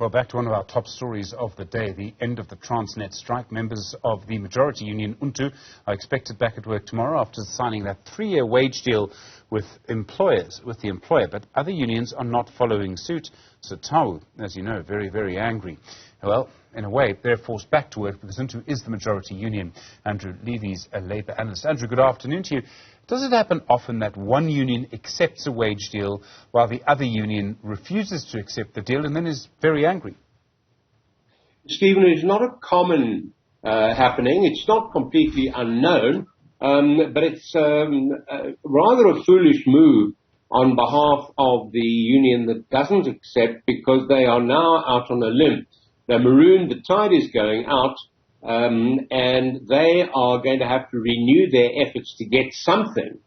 Well, back to one of our top stories of the day, the end of the Transnet strike. Members of the majority union, UNTU, are expected back at work tomorrow after signing that 3-year wage deal with the employer. But other unions are not following suit. UNTU, as you know, very, very angry. Well, in a way, they're forced back to work because UNTU is the majority union. Andrew Levy's a Labour analyst. Andrew, good afternoon to you. Does it happen often that one union accepts a wage deal while the other union refuses to accept the deal and then is very angry? Stephen, it's not a common happening. It's not completely unknown, but it's rather a foolish move on behalf of the union that doesn't accept, because they are now out on a limb. They're marooned, the tide is going out, and they are going to have to renew their efforts to get something.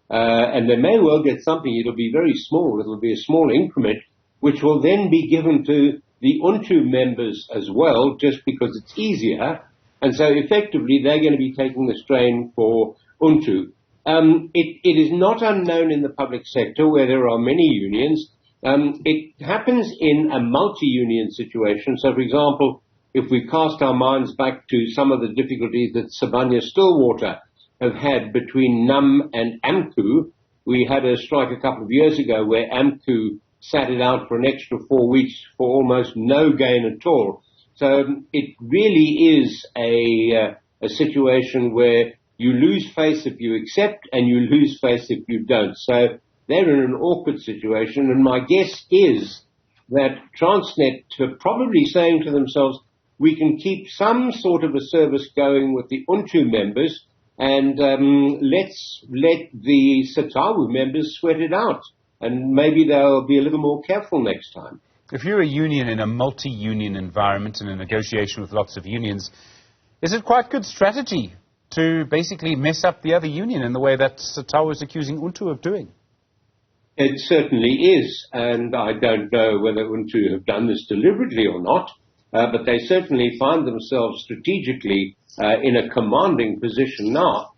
And they may well get something. It'll be very small. It'll be a small increment, which will then be given to the UNTU members as well, just because it's easier. And so effectively, they're going to be taking the strain for UNTU. It is not unknown in the public sector where there are many unions. It happens in a multi-union situation. So, for example, if we cast our minds back to some of the difficulties that Sibanye-Stillwater have had between NUM and AMCU, we had a strike a couple of years ago where AMCU sat it out for an extra 4 weeks for almost no gain at all. So it really is a situation where you lose face if you accept and you lose face if you don't. So they're in an awkward situation, and my guess is that Transnet are probably saying to themselves, we can keep some sort of a service going with the UNTU members, and let's let the UNTU members sweat it out, and maybe they'll be a little more careful next time. If you're a union in a multi-union environment in a negotiation with lots of unions, is it quite good strategy to basically mess up the other union in the way that UNTU is accusing UNTU of doing? It certainly is, and I don't know whether UNTU have done this deliberately or not, but they certainly find themselves strategically in a commanding position now,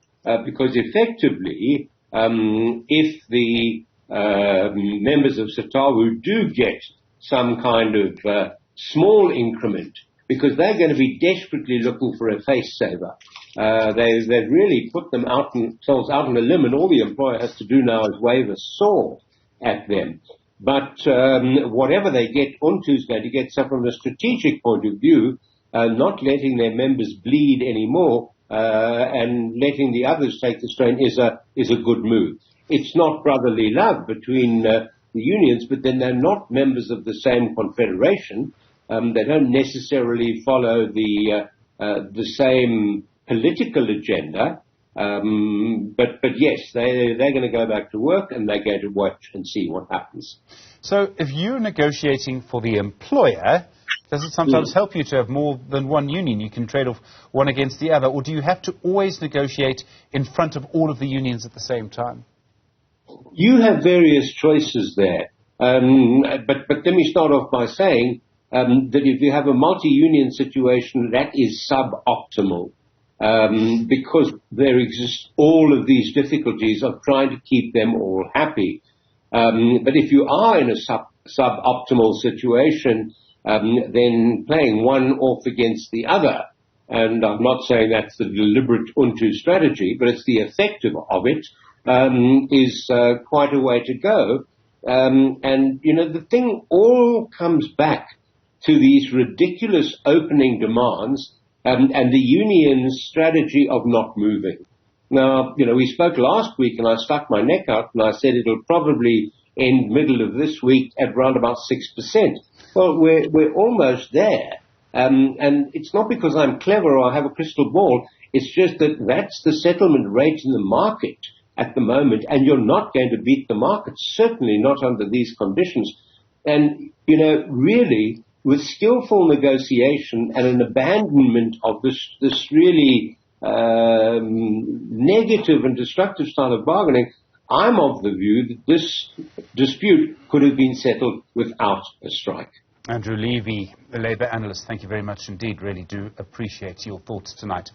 because effectively, if the members of UNTU do get some kind of small increment, because they're going to be desperately looking for a face saver. They've really put themselves out on a limb, and all the employer has to do now is wave a saw at them. But whatever they get, UNTU is going to get. So from a strategic point of view, not letting their members bleed anymore and letting the others take the strain is a good move. It's not brotherly love between the unions, but then they're not members of the same confederation. They don't necessarily follow the same political agenda. But yes, they're going to go back to work, and they're going to watch and see what happens. So if you're negotiating for the employer, does it sometimes help you to have more than one union? You can trade off one against the other, or do you have to always negotiate in front of all of the unions at the same time? You have various choices there. But let me start off by saying that if you have a multi-union situation, that is suboptimal. Because there exist all of these difficulties of trying to keep them all happy. But if you are in a suboptimal situation, then playing one off against the other, and I'm not saying that's the deliberate UNTU strategy, but it's the effective of it, is quite a way to go. And, you know, the thing all comes back to these ridiculous opening demands and the union's strategy of not moving. Now, you know, we spoke last week and I stuck my neck out and I said it'll probably end middle of this week at around about 6%. Well, we're almost there. And it's not because I'm clever or I have a crystal ball. It's just that that's the settlement rate in the market at the moment, and you're not going to beat the market, certainly not under these conditions. And, you know, really, with skillful negotiation and an abandonment of this really negative and destructive style of bargaining, I'm of the view that this dispute could have been settled without a strike. Andrew Levy, the Labour analyst, thank you very much indeed. Really do appreciate your thoughts tonight.